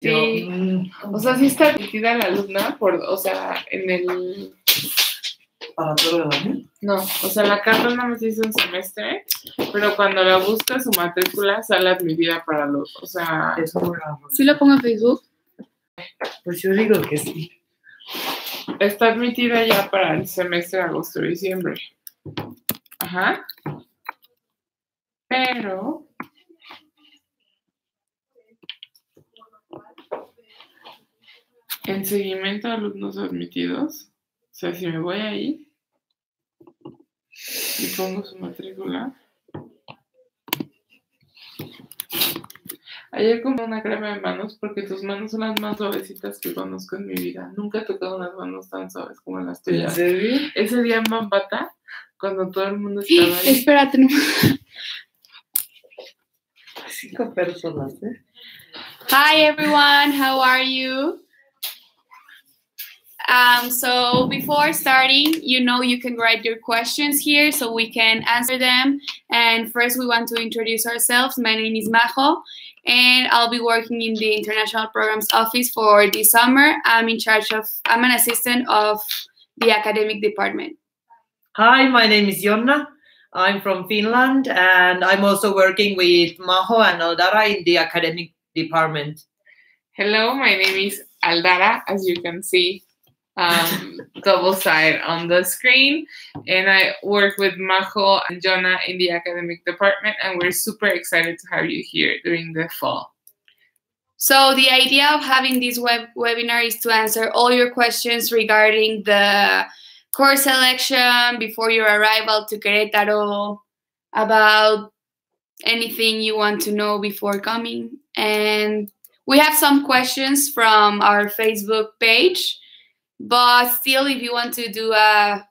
Sí, o sea, sí está admitida la alumna, o sea, en el... ¿Para todo el año? No, o sea, la carta nada más dice un semestre, pero cuando la busca su matrícula sale admitida para los, o sea... ¿Sí lo pongo en Facebook? Pues yo digo que sí. Está admitida ya para el semestre de agosto-diciembre. Ajá. Pero... en seguimiento a alumnos admitidos, o sea, si me voy ahí y pongo su matrícula. Ayer compré una crema de manos porque tus manos son las más suavecitas que conozco en mi vida. Nunca he tocado unas manos tan suaves como las tuyas. ¿En serio? Ese día en Mambata, cuando todo el mundo estaba ahí. Espérate, no. 5 personas, ¿eh? Hi everyone, how are you? So before starting, you know you can write your questions here so we can answer them. And first we want to introduce ourselves. My name is Majo, and I'll be working in the International Programs Office for this summer. I'm an assistant of the academic department. Hi, my name is Jonna. I'm from Finland, and I'm also working with Majo and Aldara in the academic department. Hello, my name is Aldara, as you can see. Double side on the screen, and I work with Majo and Jonah in the academic department, and we're super excited to have you here during the fall. So the idea of having this webinar is to answer all your questions regarding the course selection before your arrival to Querétaro, about anything you want to know before coming. And we have some questions from our Facebook page. But still, if you want to do a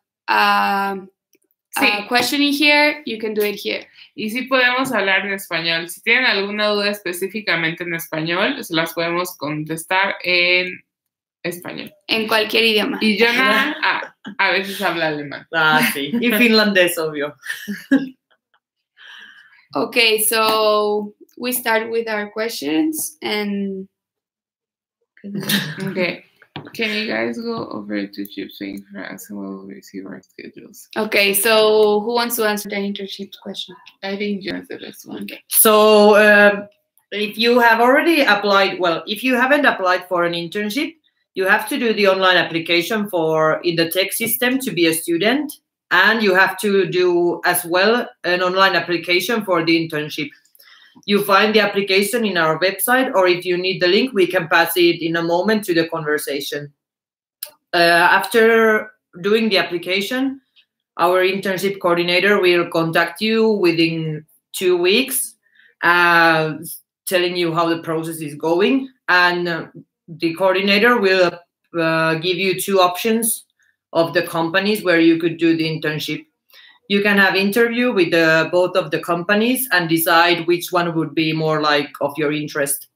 questioning here, you can do it here. Y sí podemos hablar en español. Si tienen alguna duda específicamente en español, se las podemos contestar en español. En cualquier idioma. Y Jonah a veces habla alemán. Sí. Y finlandés, obvio. Okay, so we start with our questions and... Okay. Can you guys go over to Chipswing for us and we'll receive our schedules? Okay, so who wants to answer the internship question? I think Jonah's the best one. Okay. So if you have already applied, well, if you haven't applied for an internship, you have to do the online application in the tech system to be a student, and you have to do as well an online application for the internship. You find the application in our website, or if you need the link, we can pass it in a moment to the conversation. After doing the application, our internship coordinator will contact you within 2 weeks, telling you how the process is going. And the coordinator will give you 2 options of the companies where you could do the internship. You can have interview with both of the companies and decide which one would be more like of your interest.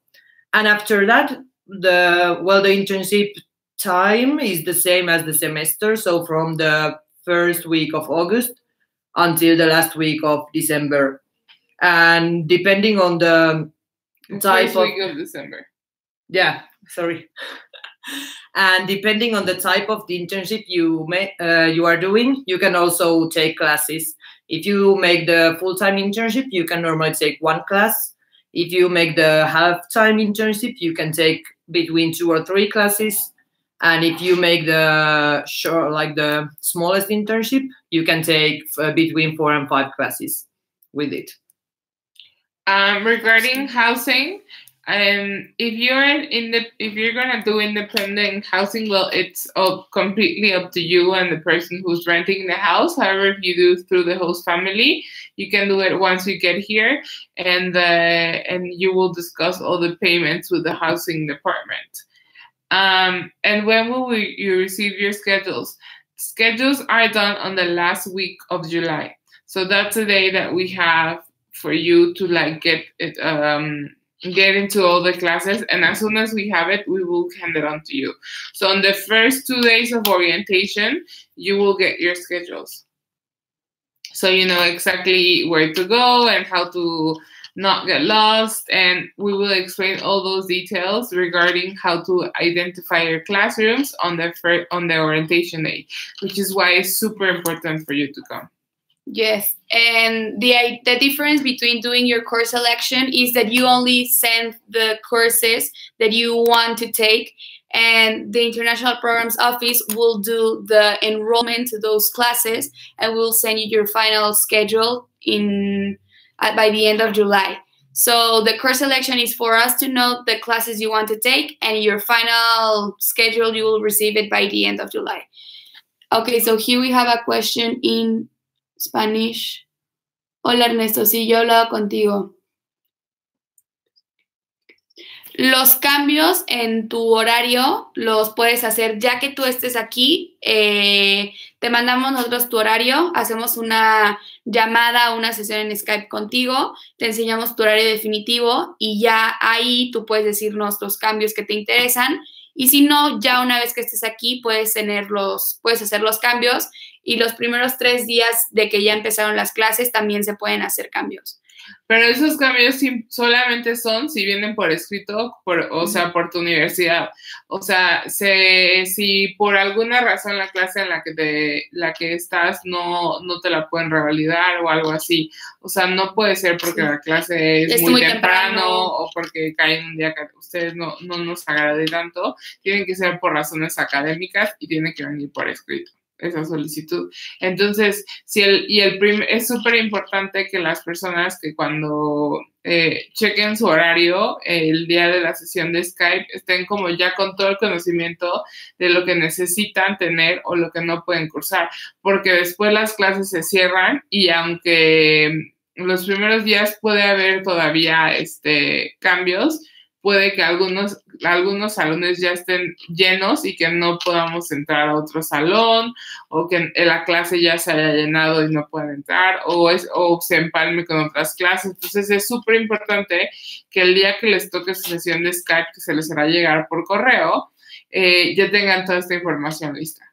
And after that, the internship time is the same as the semester. So from the first week of August until the last week of December. And depending on the type week of December. Yeah, sorry. And depending on the type of the internship you are doing, you can also take classes. If you make the full-time internship, you can normally take 1 class. If you make the half-time internship, you can take between 2 or 3 classes. And if you make the the smallest internship, you can take between 4 and 5 classes with it. Regarding housing, if you're gonna do independent housing, well, it's completely up to you and the person who's renting the house. However, if you do through the host family, you can do it once you get here, and you will discuss all the payments with the housing department. And when will you receive your schedules? Schedules are done on the last week of July, so that's the day that we have for you to get into all the classes, and as soon as we have it, we will hand it on to you. So on the first 2 days of orientation, you will get your schedules. So you know exactly where to go and how to not get lost, and we will explain all those details regarding how to identify your classrooms on the orientation day, which is why it's super important for you to come. Yes, and the difference between doing your course selection is that you only send the courses that you want to take, and the International Programs Office will do the enrollment to those classes and will send you your final schedule by the end of July. So the course selection is for us to know the classes you want to take, and your final schedule, you will receive it by the end of July. Okay, so here we have a question in Spanish. Hola Ernesto, sí, yo he hablado contigo. Los cambios en tu horario los puedes hacer ya que tú estés aquí. Te mandamos nosotros tu horario, hacemos una llamada, una sesión en Skype contigo, te enseñamos tu horario definitivo y ya ahí tú puedes decirnos los cambios que te interesan. Y si no, ya una vez que estés aquí puedes hacer los cambios, y los primeros 3 días de que ya empezaron las clases también se pueden hacer cambios. Pero esos cambios solamente son si vienen por escrito, o sea, por tu universidad. O sea, si por alguna razón la clase en la que estás no te la pueden revalidar o algo así. O sea, no puede ser porque la clase es muy temprano o porque cae en un día que ustedes no nos agraden tanto. Tienen que ser por razones académicas y tienen que venir por escrito esa solicitud. Entonces, es súper importante que las personas que cuando chequen su horario el día de la sesión de Skype estén como ya con todo el conocimiento de lo que necesitan tener o lo que no pueden cursar, porque después las clases se cierran y aunque los primeros días puede haber todavía cambios, puede que algunos salones ya estén llenos y que no podamos entrar a otro salón, o que la clase ya se haya llenado y no puedan entrar, o se empalme con otras clases. Entonces es súper importante que el día que les toque su sesión de Skype, que se les hará llegar por correo, ya tengan toda esta información lista.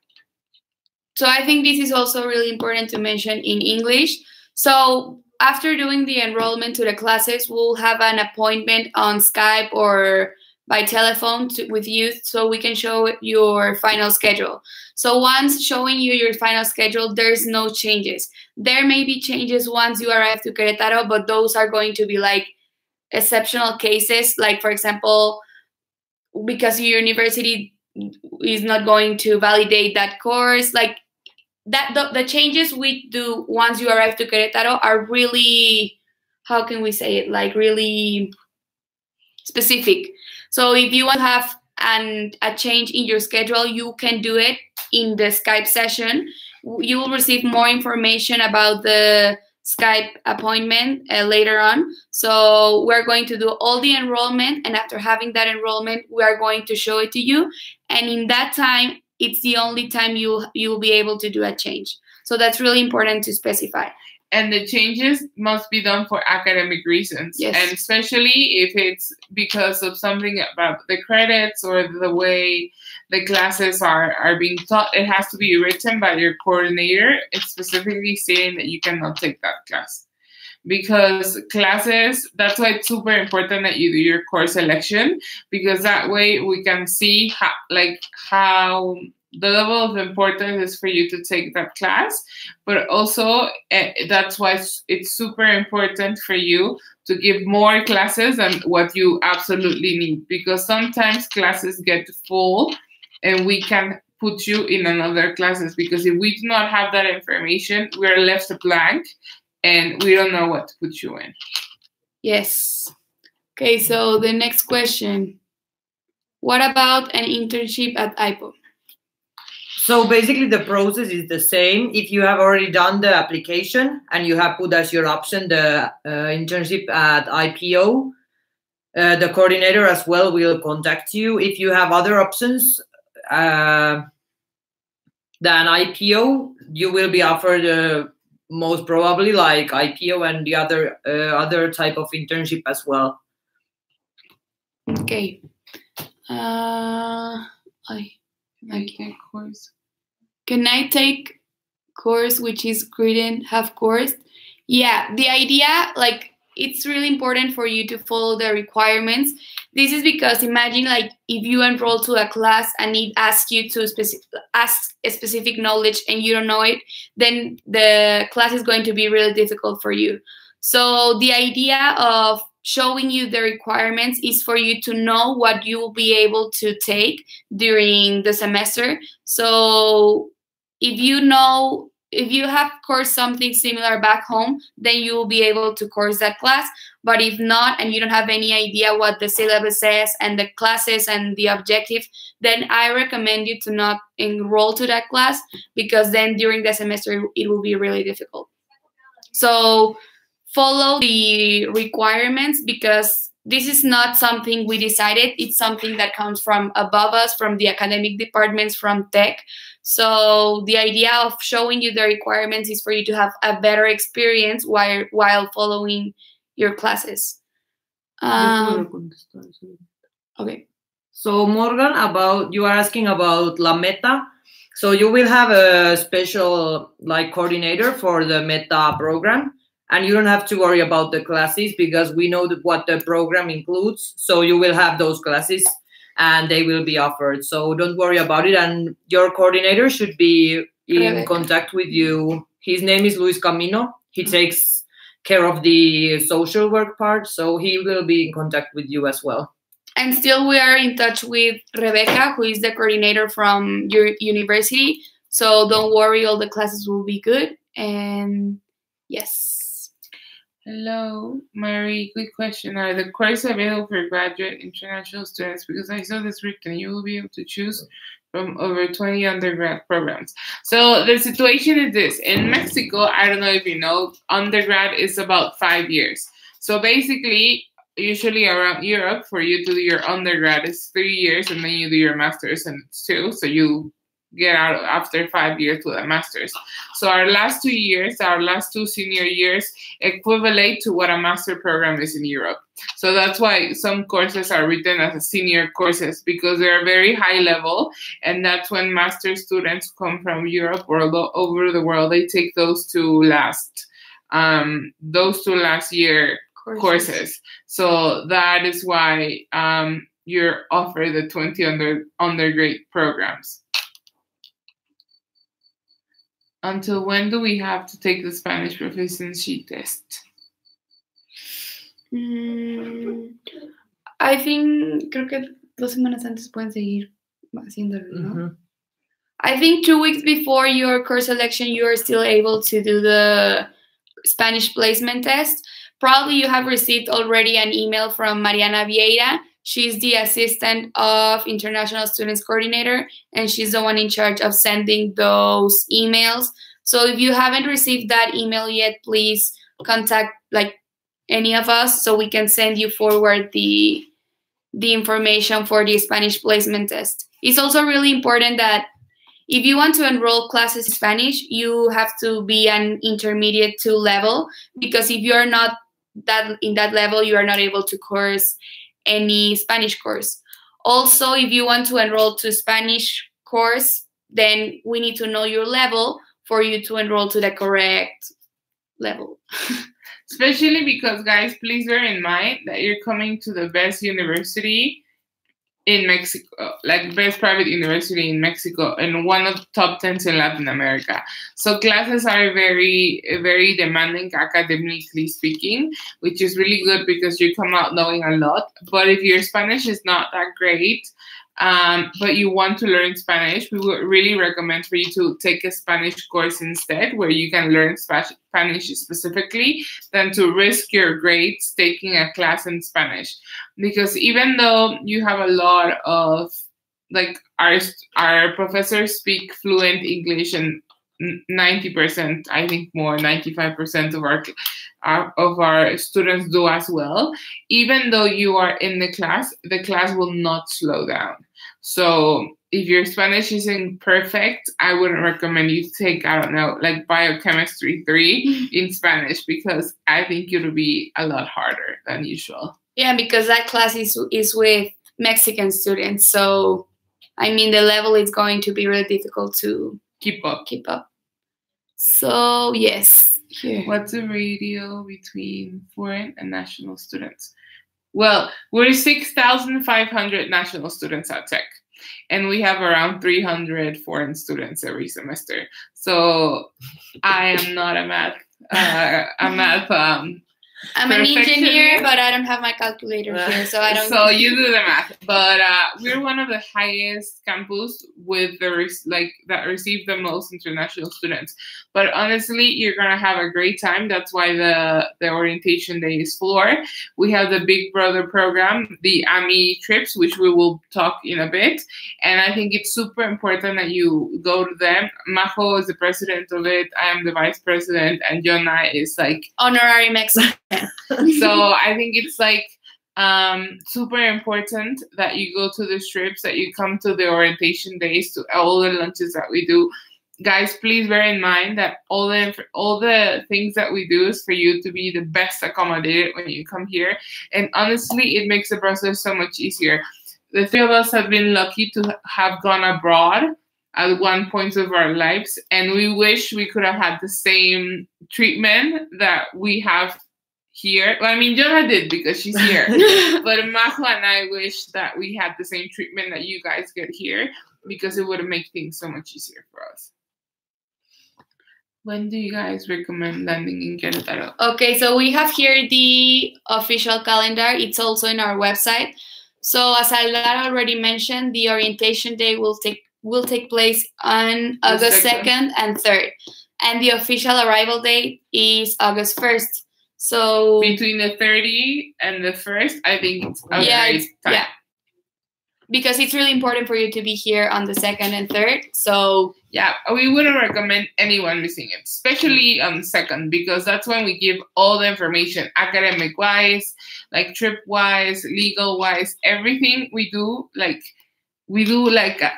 So I think this is also really important to mention in English. So after doing the enrollment to the classes, we'll have an appointment on Skype or by telephone with you so we can show your final schedule. So once showing you your final schedule, there's no changes. There may be changes once you arrive to Querétaro, but those are going to be like exceptional cases. Like, for example, because your university is not going to validate that course, like that the changes we do once you arrive to Querétaro are really, how can we say it, like really specific. So if you want to have a change in your schedule, you can do it in the Skype session. You will receive more information about the Skype appointment later on. So we're going to do all the enrollment, and after having that enrollment, we are going to show it to you. And in that time, it's the only time you'll be able to do a change. So that's really important to specify. And the changes must be done for academic reasons. Yes. And especially if it's because of something about the credits or the way the classes are being taught, it has to be written by your coordinator, specifically saying that you cannot take that class. Because classes, that's why it's super important that you do your course selection, because that way we can see how the level of importance is for you to take that class, but also that's why it's super important for you to give more classes than what you absolutely need, because sometimes classes get full and we can put you in another classes, because if we do not have that information, we're left blank and we don't know what to put you in. Yes. Okay, so the next question. What about an internship at IPO? So basically the process is the same. If you have already done the application and you have put as your option the internship at IPO, the coordinator as well will contact you. If you have other options than IPO, you will be offered most probably like IPO and the other type of internship as well. Okay. Course. Can I take course which is graded half course? Yeah, the idea, like it's really important for you to follow the requirements. This is because imagine like if you enroll to a class and it asks you to ask a specific knowledge and you don't know it, then the class is going to be really difficult for you. So the idea of showing you the requirements is for you to know what you will be able to take during the semester. So if you have course something similar back home, then you will be able to course that class. But if not, and you don't have any idea what the syllabus says and the classes and the objective, then I recommend you to not enroll to that class, because then during the semester it will be really difficult. So follow the requirements, because this is not something we decided. It's something that comes from above us, from the academic departments, from tech. So the idea of showing you the requirements is for you to have a better experience while following your classes. Okay. So Morgan, you are asking about La Meta. So you will have a special like coordinator for the Meta program, and you don't have to worry about the classes because we know what the program includes. So you will have those classes and they will be offered. So don't worry about it. And your coordinator should be in contact with you. His name is Luis Camino. He takes care of the social work part. So he will be in contact with you as well. And still we are in touch with Rebecca, who is the coordinator from your university. So don't worry, all the classes will be good. And yes. Hello, Mary. Quick question. Are the courses available for graduate international students? Because I saw this written, you will be able to choose from over 20 undergrad programs. So the situation is this. In Mexico, I don't know if you know, undergrad is about 5 years. So basically, usually around Europe, for you to do your undergrad is 3 years, and then you do your master's and it's 2. So you get out after 5 years with a master's. So our last 2 years, our last 2 senior years, equivalent to what a master program is in Europe. So that's why some courses are written as a senior courses, because they're very high level, and that's when master students come from Europe or over the world, they take those two last year courses. So that is why you're offered the 20 undergrad programs. Until when do we have to take the Spanish proficiency test? I think, creo que 2 semanas antes pueden seguir haciéndolo, ¿no? I think 2 weeks before your course selection, you are still able to do the Spanish placement test. Probably you have received already an email from Mariana Vieira. She's the assistant of International Students Coordinator, and she's the one in charge of sending those emails. So if you haven't received that email yet, please contact like any of us so we can send you forward the information for the Spanish placement test. It's also really important that if you want to enroll classes in Spanish, you have to be an intermediate 2 level, because if you're not in that level, you are not able to course any Spanish course. Also, if you want to enroll to Spanish course, then we need to know your level for you to enroll to the correct level. Especially because, guys, please bear in mind that you're coming to the best university in Mexico, like best private university in Mexico, and one of the top 10 in Latin America. So classes are very, very demanding academically speaking, which is really good because you come out knowing a lot. But if your Spanish is not that great, but you want to learn Spanish, we would really recommend for you to take a Spanish course instead, where you can learn Spanish specifically, than to risk your grades taking a class in Spanish. Because even though you have a lot of, like, our professors speak fluent English, and 90%, I think more, 95% of our students do as well. Even though you are in the class will not slow down. So if your Spanish isn't perfect, I wouldn't recommend you to take, I don't know, like Biochemistry 3 in Spanish, because I think it'll be a lot harder than usual. Yeah, because that class is with Mexican students. So, I mean, the level is going to be really difficult to keep up. So, yes. Here. What's the ratio between foreign and national students? Well, we're 6,500 national students at Tech, and we have around 300 foreign students every semester. So I am not a math I'm an engineer, but I don't have my calculator here, so I don't. So you do the math, but we're one of the highest campus with that receive the most international students. But honestly, you're gonna have a great time. That's why the orientation day is for. We have the Big Brother program, the AMI trips, which we will talk in a bit, and I think it's super important that you go to them. Majo is the president of it. I am the vice president, and Jonna is like Honorary Mexican. So I think it's like super important that you go to the trips, that you come to the orientation days, to all the lunches that we do. Guys, please bear in mind that all the things that we do is for you to be the best accommodated when you come here. And honestly, it makes the process so much easier. The three of us have been lucky to have gone abroad at one point of our lives, and we wish we could have had the same treatment that we have here. Well, I mean, Jonah did because she's here. But Majo and I wish that we had the same treatment that you guys get here, because it would make things so much easier for us. When do you guys recommend landing in Querétaro? Okay, so we have here the official calendar. It's also in our website. So as Aldara already mentioned, the orientation day will take place on August 2nd and 3rd. And the official arrival date is August 1st. So between the 30 and the 1st, I think it's a great time. Yeah. Because it's really important for you to be here on the 2nd and 3rd. So yeah, we wouldn't recommend anyone missing it, especially on 2nd, because that's when we give all the information, academic-wise, like trip-wise, legal-wise, everything we do,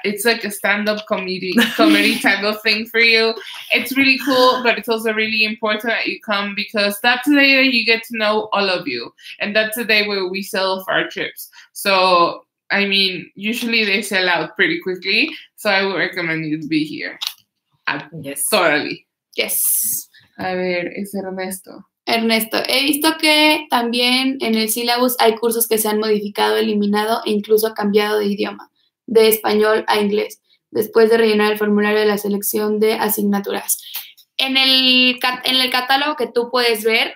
it's like a stand-up comedy type of thing for you. It's really cool, but it's also really important that you come, because that's the day that you get to know all of you, and that's the day where we sell off our trips. So I mean, usually they sell out pretty quickly, so I would recommend you to be here. Yes. Totally. Yes. A ver, es Ernesto. Ernesto, he visto que también en el syllabus hay cursos que se han modificado, eliminado e incluso cambiado de idioma, de español a inglés, después de rellenar el formulario de la selección de asignaturas. En el catálogo que tú puedes ver,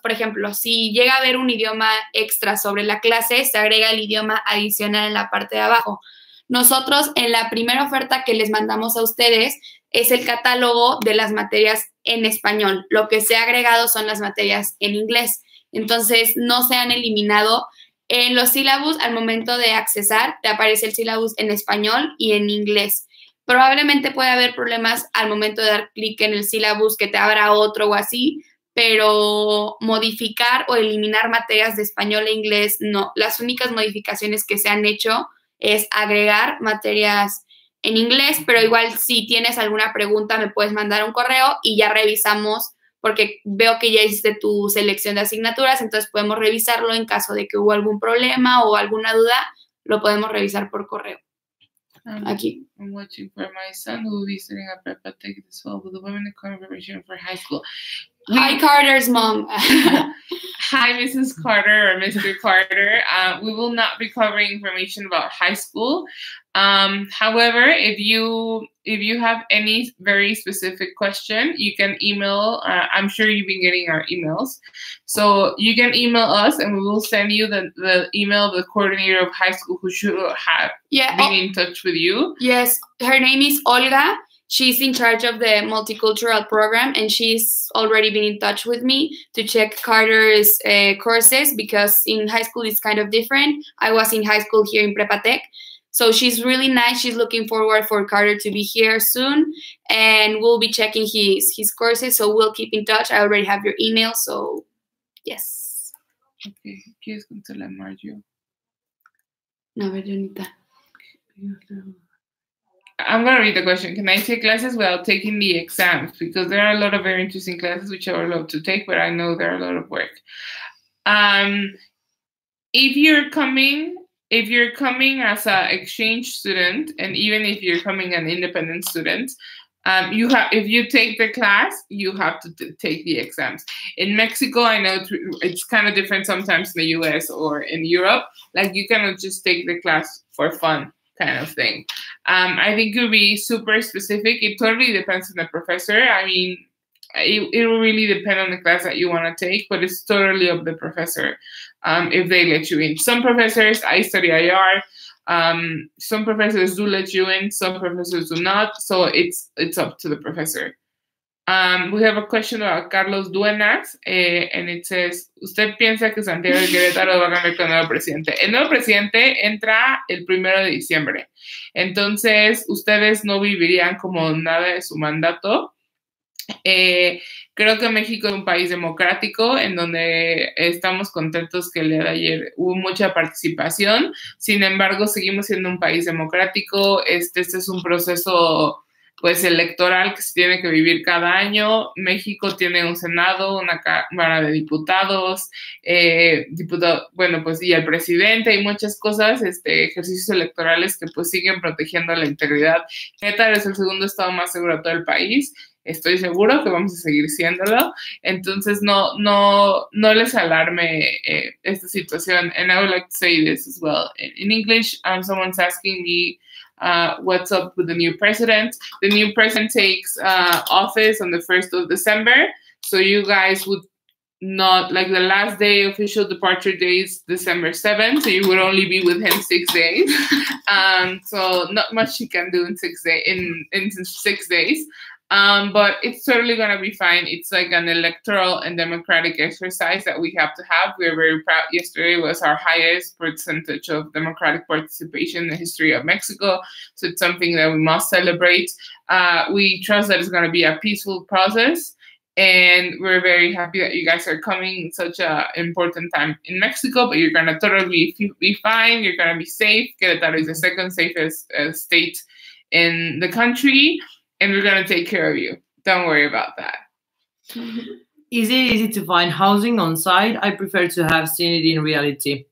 por ejemplo, si llega a haber un idioma extra sobre la clase, se agrega el idioma adicional en la parte de abajo. Nosotros, en la primera oferta que les mandamos a ustedes, es el catálogo de las materias en español. Lo que se ha agregado son las materias en inglés. Entonces, no se han eliminado. En los sílabus, al momento de accesar, te aparece el sílabus en español y en inglés. Probablemente puede haber problemas al momento de dar clic en el sílabus, que te abra otro o así, pero modificar o eliminar materias de español e inglés, no. Las únicas modificaciones que se han hecho es agregar materias en inglés, pero igual si tienes alguna pregunta me puedes mandar un correo y ya revisamos, porque veo que ya hiciste tu selección de asignaturas, entonces podemos revisarlo en caso de que hubo algún problema o alguna duda, lo podemos revisar por correo. Aquí. I'm watching for my son who will be studying at Prepa Tech this fall with the women in preparation for high school. Hi, Carter's mom. Hi, Mrs. Carter or Mr. Carter. We will not be covering information about high school. However, if you have any very specific question, you can email. I'm sure you've been getting our emails. So you can email us and we will send you the email of the coordinator of high school who should have been in touch with you. Yes, her name is Olga. She's in charge of the multicultural program, and she's already been in touch with me to check Carter's courses, because in high school it's kind of different. I was in high school here in Prepa Tech. So she's really nice. She's looking forward for Carter to be here soon, and we'll be checking his courses. So we'll keep in touch. I already have your email, so yes. Okay, ¿quieres contarle a Mario? No, Jonita. I'm going to read the question. Can I take classes without taking the exams? Because there are a lot of very interesting classes which I would love to take, but I know there are a lot of work. If you're coming as an exchange student, and even if you're coming an independent student, if you take the class, you have to take the exams. In Mexico, I know it's kind of different sometimes in the US or in Europe. Like you cannot just take the class for fun kind of thing. I think it would be super specific. It totally depends on the professor. I mean, it will really depend on the class that you want to take, but it's totally up the professor if they let you in. Some professors, I study IR, some professors do let you in, some professors do not, so it's up to the professor. We have a question about Carlos Duenas, and it says, ¿usted piensa que Santiago de Querétaro va a cambiar con el nuevo presidente? El nuevo presidente entra el 1 de diciembre. Entonces, ustedes no vivirían como nada de su mandato. Creo que México es un país democrático en donde estamos contentos que el día de ayer hubo mucha participación. Sin embargo, seguimos siendo un país democrático. Este es un proceso pues electoral que se tiene que vivir cada año. México tiene un Senado, una Cámara de Diputados, bueno, pues y el presidente y muchas cosas, ejercicios electorales que pues siguen protegiendo la integridad. Querétaro es el segundo estado más seguro de todo el país. Estoy seguro que vamos a seguir siéndolo. Entonces, no les alarme esta situación. And I would like to say this as well. In English, someone's asking me, what's up with the new president? The new president takes office on the 1st of December. So you guys would not, like the last day, official departure day is December 7th. So you would only be with him 6 days. So not much you can do in 6 days. In 6 days. But it's totally going to be fine. It's like an electoral and democratic exercise that we have to have. We're very proud. Yesterday was our highest percentage of democratic participation in the history of Mexico. So it's something that we must celebrate. We trust that it's going to be a peaceful process. And we're very happy that you guys are coming in such an important time in Mexico, but you're going to totally be fine. You're going to be safe. Querétaro is the second safest state in the country. And we're going to take care of you. Don't worry about that. Is it easy to find housing on site? I prefer to have seen it in reality.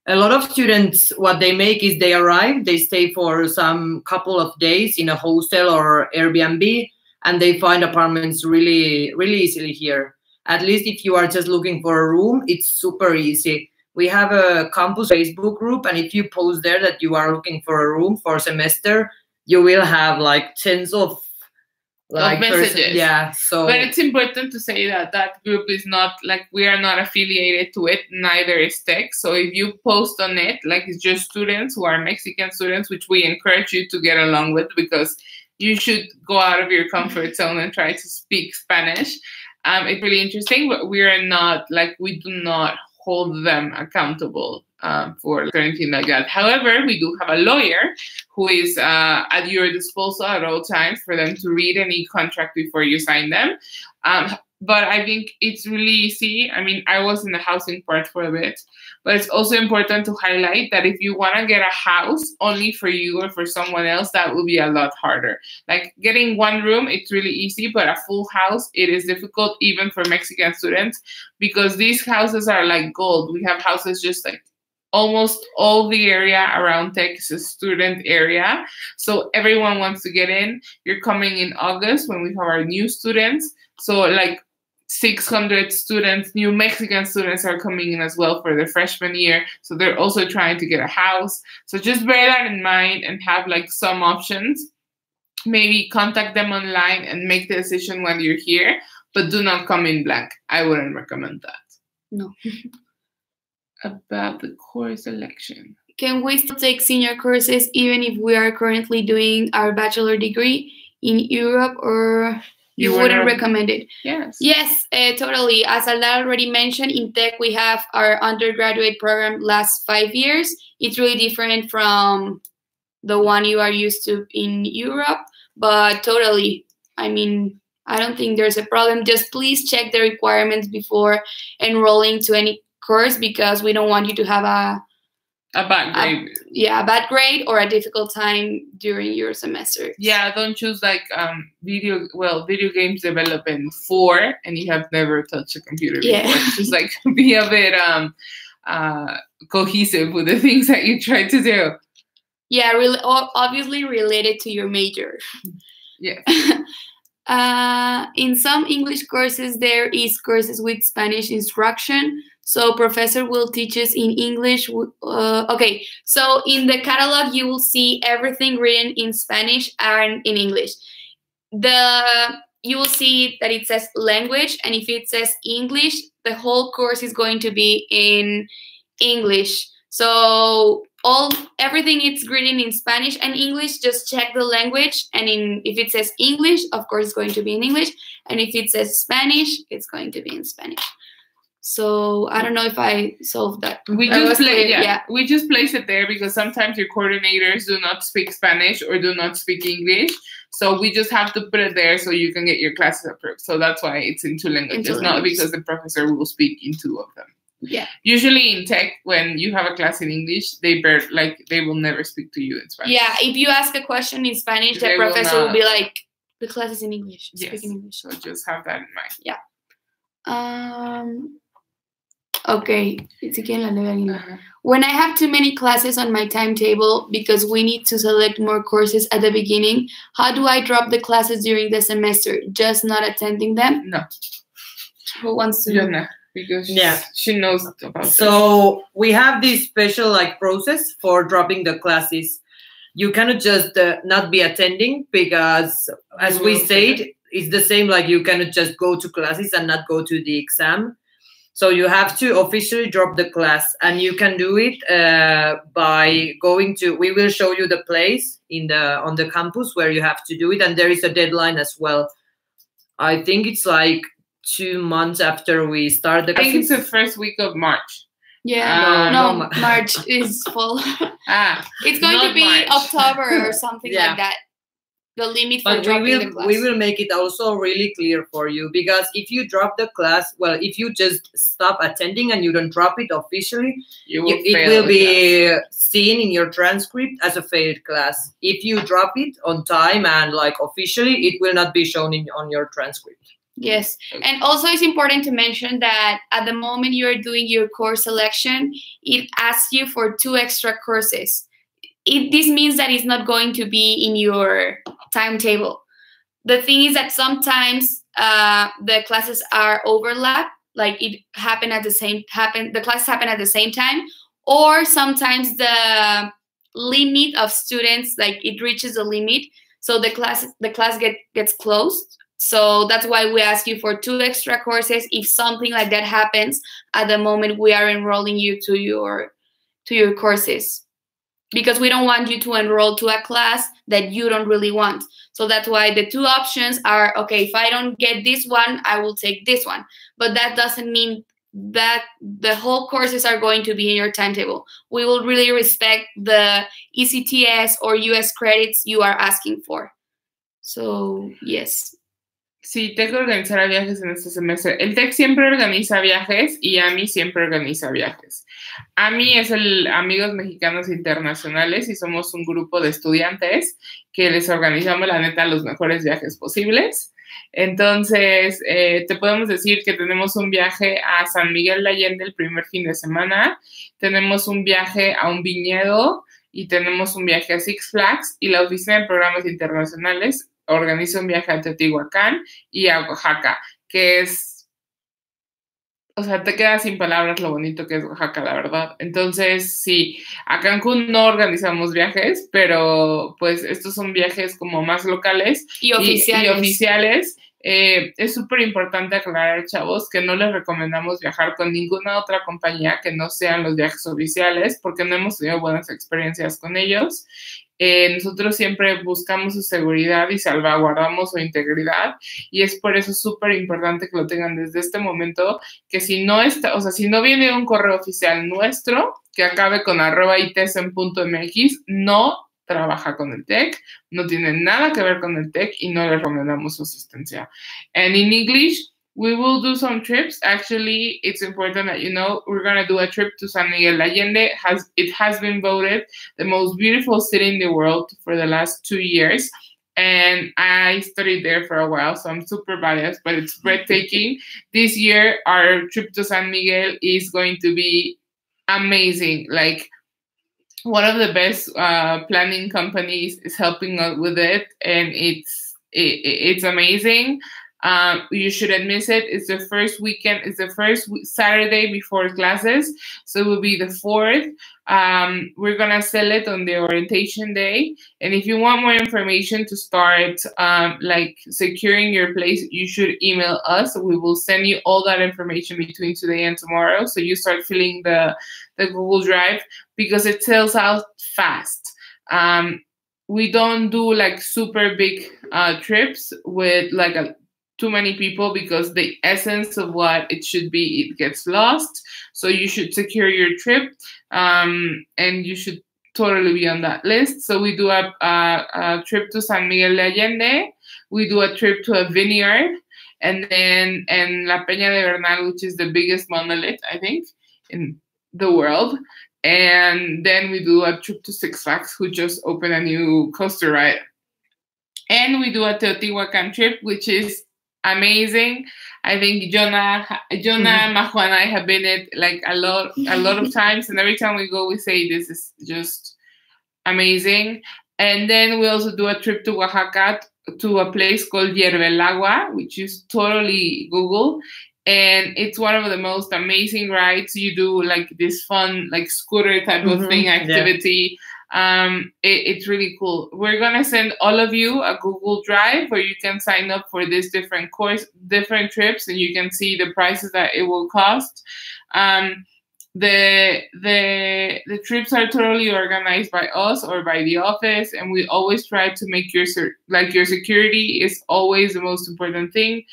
A lot of students, what they make is they arrive, they stay for some couple of days in a hostel or Airbnb, and they find apartments really, really easily here. At least if you are just looking for a room, it's super easy. We have a campus Facebook group, and if you post there that you are looking for a room for a semester, you will have like tens of messages. Yeah, so but it's important to say that that group is not like, we are not affiliated to it, neither is tech. So if you post on it, like it's just students who are Mexican students, which we encourage you to get along with, because you should go out of your comfort zone and try to speak Spanish. It's really interesting, but we are not, like, we do not hold them accountable for anything like that. However, we do have a lawyer who is at your disposal at all times for them to read any contract before you sign them. But I think it's really easy. I mean, I was in the housing part for a bit, but it's also important to highlight that if you want to get a house only for you or for someone else, that will be a lot harder. Like getting one room, it's really easy, but a full house, it is difficult even for Mexican students, because these houses are like gold. We have houses just like almost all the area around Tech is a student area. So everyone wants to get in. You're coming in August when we have our new students. So like 600 students, new Mexican students are coming in as well for their freshman year. So they're also trying to get a house. So just bear that in mind and have like some options. Maybe contact them online and make the decision when you're here, but do not come in blank. I wouldn't recommend that. No. About the course selection. Can we still take senior courses even if we are currently doing our bachelor degree in Europe, or you wouldn't recommend it? Yes. Yes, totally. As Alda already mentioned, in Tech we have our undergraduate program lasts 5 years. It's really different from the one you are used to in Europe, but totally, I mean, I don't think there's a problem. Just please check the requirements before enrolling to any course, because we don't want you to have a bad grade. A bad grade or a difficult time during your semester. Yeah, don't choose like video games development 4 and you have never touched a computer before. Just like be a bit cohesive with the things that you try to do. Yeah, really, obviously related to your major. Yes. In some English courses, there is courses with Spanish instruction. So professor will teach us in English. Okay, so in the catalog, you will see everything written in Spanish and in English. You will see that it says language, and if it says English, the whole course is going to be in English. So everything is written in Spanish and English. Just check the language, and if it says English, of course, it's going to be in English, and if it says Spanish, it's going to be in Spanish. So I don't know if I solved that. We just place it there because sometimes your coordinators do not speak Spanish or do not speak English. So we just have to put it there so you can get your classes approved. So that's why it's in two languages, not because the professor will speak in two of them. Yeah. Usually in tech, when you have a class in English, they will never speak to you in Spanish. Yeah, if you ask a question in Spanish, the professor will be like, the class is in English. Speak in English. So just have that in mind. Yeah. Okay. When I have too many classes on my timetable because we need to select more courses at the beginning, how do I drop the classes during the semester? Just not attending them? No. Who wants to? Jonna, because she knows about So we have this special process for dropping the classes. You cannot just not be attending because, as we said, it's the same like you cannot just go to classes and not go to the exam. So you have to officially drop the class, and you can do it by going to. We will show you the place on the campus where you have to do it, and there is a deadline as well. I think it's like 2 months after we start the class. I think it's the first week of March. Yeah, no, March is full. It's going to be March. October or something like that. The limit for dropping the class. We will make it also really clear for you, because if you drop the class, if you just stop attending and you don't drop it officially, it will be seen in your transcript as a failed class. If you drop it on time and officially, it will not be shown on your transcript. Yes, and also it's important to mention that at the moment you are doing your course selection, it asks you for 2 extra courses. This means that it's not going to be in your timetable. The thing is that sometimes the classes are overlap, like the classes happen at the same time, or sometimes the limit of students, it reaches a limit, so the class gets closed. So that's why we ask you for 2 extra courses if something like that happens at the moment we are enrolling you to your courses. Because we don't want you to enroll to a class that you don't really want. So that's why the 2 options are, okay, if I don't get this one, I will take this one. But that doesn't mean that the whole courses are going to be in your timetable. We will really respect the ECTS or US credits you are asking for. So, yes. Sí, tengo que organizar viajes en este semestre. El TEC siempre organiza viajes y AMI siempre organiza viajes. AMI es el Amigos Mexicanos Internacionales y somos un grupo de estudiantes que les organizamos, la neta, los mejores viajes posibles. Entonces, te podemos decir que tenemos un viaje a San Miguel de Allende el primer fin de semana, tenemos un viaje a un viñedo y tenemos un viaje a Six Flags, y la Oficina de Programas Internacionales organiza un viaje a Teotihuacán y a Oaxaca, que es, o sea, te quedas sin palabras lo bonito que es Oaxaca, la verdad. Entonces, sí, a Cancún no organizamos viajes, pero pues estos son viajes como más locales y oficiales. Es súper importante aclarar, chavos, que no les recomendamos viajar con ninguna otra compañía que no sean los viajes oficiales, porque no hemos tenido buenas experiencias con ellos. Nosotros siempre buscamos su seguridad y salvaguardamos su integridad, y es por eso súper importante que lo tengan desde este momento, que si no viene un correo oficial nuestro que acabe con @itesen.mx, no trabaja con el TEC, no tiene nada que ver con el TEC y no le recomendamos su asistencia. And in English, we will do some trips. Actually, it's important that you know we're going to do a trip to San Miguel de Allende. It has been voted the most beautiful city in the world for the last 2 years. And I studied there for a while, so I'm super biased, but it's breathtaking. This year, our trip to San Miguel is going to be amazing. Like, one of the best planning companies is helping us with it, and It's amazing. You shouldn't miss it. It's the first weekend. It's the first Saturday before classes, so it will be the 4th. We're gonna sell it on the orientation day. And if you want more information to start like securing your place, you should email us. We will send you all that information between today and tomorrow. So you start filling the Google Drive, because it sells out fast. We don't do like super big trips with like too many people, because the essence of what it should be, it gets lost. So you should secure your trip, and you should totally be on that list. So we do a trip to San Miguel de Allende. We do a trip to a vineyard, and then La Peña de Bernal, which is the biggest monolith, I think, in the world. And then we do a trip to Six Flags, who just opened a new coaster ride. And we do a Teotihuacan trip, which is amazing. I think Jonah, Majo, and I have been it like a lot of times, and every time we go, we say this is just amazing. And then we also do a trip to Oaxaca, to a place called Hierve el Agua, which is totally Google, and it's one of the most amazing rides. You do like this fun like scooter type of thing activity. It's really cool. We're gonna send all of you a Google Drive where you can sign up for this different trips, and you can see the prices that it will cost. The trips are totally organized by us or by the office, and we always try to make your security is always the most important thing.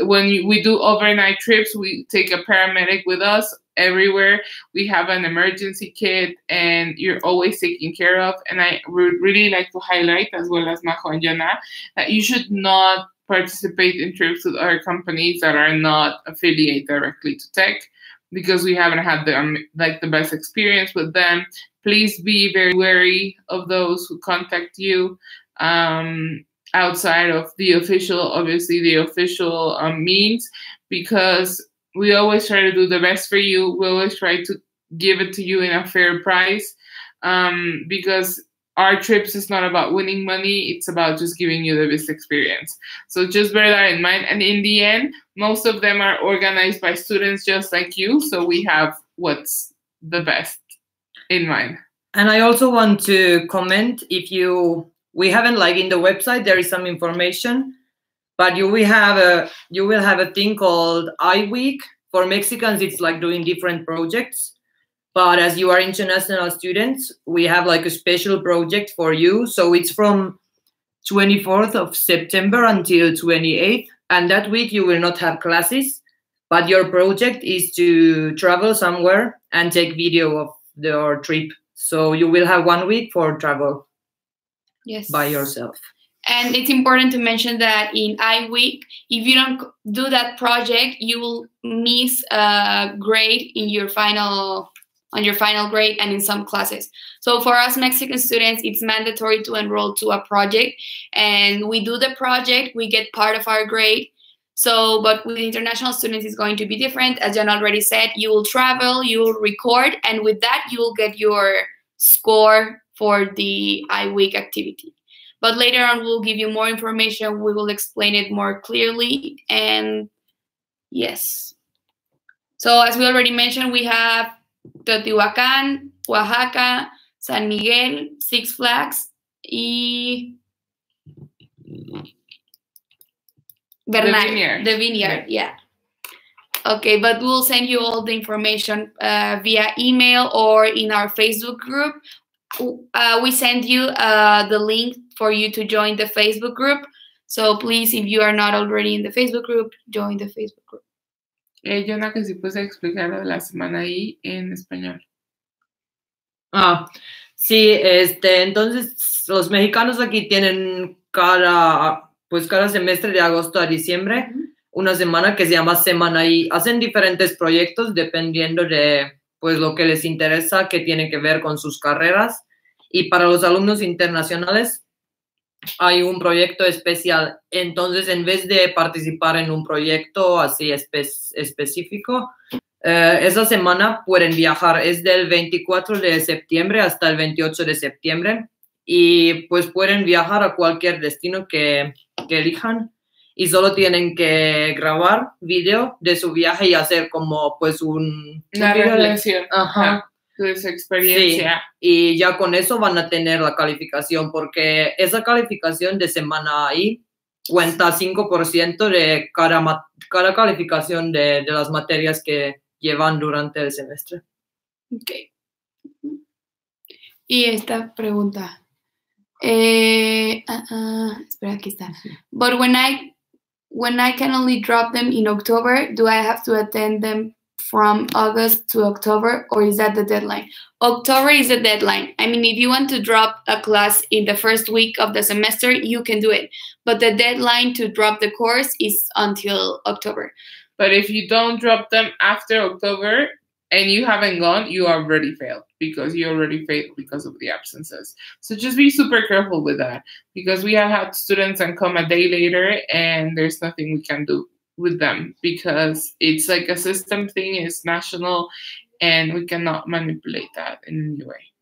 When we do overnight trips, we take a paramedic with us everywhere. We have an emergency kit, and you're always taken care of. And I would really like to highlight, as well as Majo and Jonah, that you should not participate in trips with other companies that are not affiliated directly to tech, because we haven't had the best experience with them. Please be very wary of those who contact you outside of the official means, because we always try to do the best for you. We always try to give it to you in a fair price, because our trips is not about winning money. It's about just giving you the best experience. So just bear that in mind. And in the end, most of them are organized by students just like you. So we have what's the best in mind. And I also want to comment, we haven't, like in the website, there is some information, but you will have a thing called iWeek. For Mexicans, it's like doing different projects. But as you are international students, we have like a special project for you. So it's from 24th of September until 28th. And that week you will not have classes, but your project is to travel somewhere and take video of your trip. So you will have 1 week for travel. Yes. By yourself. And it's important to mention that in iWeek, if you don't do that project, you will miss a grade in your final grade and in some classes. So for us Mexican students, it's mandatory to enroll to a project, and we do the project, we get part of our grade. So, but with international students, it's going to be different. As Jan already said, you will travel, you will record, and with that, you will get your score for the iWeek activity. But later on, we'll give you more information. We will explain it more clearly. And yes. So as we already mentioned, we have Teotihuacan, Oaxaca, San Miguel, Six Flags, y Bernal, the vineyard, yeah. Okay, but we'll send you all the information via email or in our Facebook group. We send you the link for you to join the Facebook group. So please, if you are not already in the Facebook group, join the Facebook group. Jonah, que si puedes explicar lo de la semana ahí en español. Sí, entonces los mexicanos aquí tienen cada semestre de agosto a diciembre, una semana que se llama Semana I. Hacen diferentes proyectos dependiendo de pues lo que les interesa, que tiene que ver con sus carreras. Y para los alumnos internacionales hay un proyecto especial. Entonces, en vez de participar en un proyecto así específico, esa semana pueden viajar. Es del 24 de septiembre hasta el 28 de septiembre. Y pues pueden viajar a cualquier destino que que elijan y solo tienen que grabar video de su viaje y hacer como pues un Una video reflexión. Ajá. De su experiencia. Sí, y ya con eso van a tener la calificación, porque esa calificación de semana ahí cuenta 5% de cada calificación de las materias que llevan durante el semestre. Okay. Y esta pregunta. Espera, aquí está. But when I can only drop them in October, do I have to attend them from August to October, or is that the deadline? October is the deadline. I mean, if you want to drop a class in the first week of the semester, you can do it. But the deadline to drop the course is until October. But if you don't drop them after October and you haven't gone, you already failed because you already failed because of the absences. So just be super careful with that, because we have had students that come a day later and there's nothing we can do with them because it's like a system thing, it's national, and we cannot manipulate that in any way.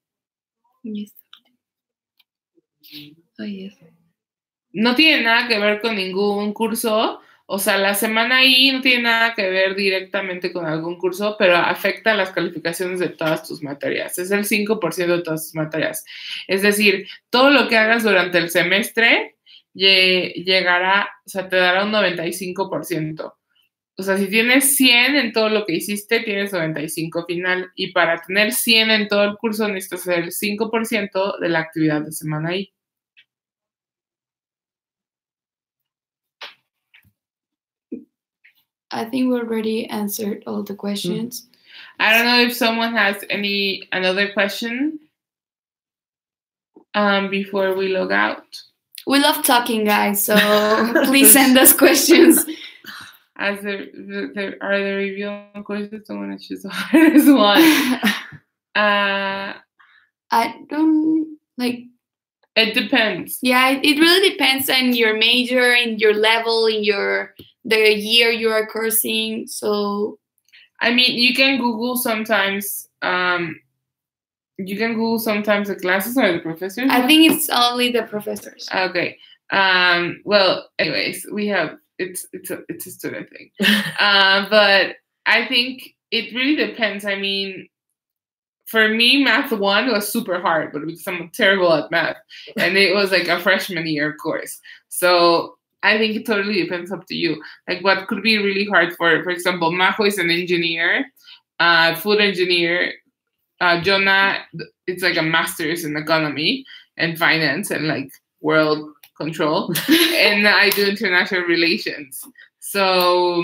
Yes. Oh, yes. No tiene nada que ver con ningún curso, o sea, la semana ahí no tiene nada que ver directamente con algún curso, pero afecta las calificaciones de todas tus materias. Es el 5% de todas tus materias. Es decir, todo lo que hagas durante el semestre llegará, o sea, te dará un 95%. O sea, si tienes 100 en todo lo que hiciste, tienes 95 final. Y para tener 100 en todo el curso, necesitas hacer el 5% de la actividad de semana ahí. I think we already answered all the questions. I don't know if someone has another question before we log out. We love talking, guys, so please send us questions. As are the review courses, I want to choose the hardest one. I don't like. It depends. Yeah, it really depends on your major, in your level, in the year you are coursing. So, I mean, you can Google sometimes. The classes or the professors. I think it's only the professors. Okay. Well, anyways, we have it's a student thing. But I think it really depends. I mean, for me, Math 1 was super hard, but because I'm terrible at math, and it was like a freshman year course. So I think it totally depends up to you. Like what could be really hard for example, Majo is an engineer, food engineer. Jonah, it's like a master's in economy and finance and like world control. And I do international relations. So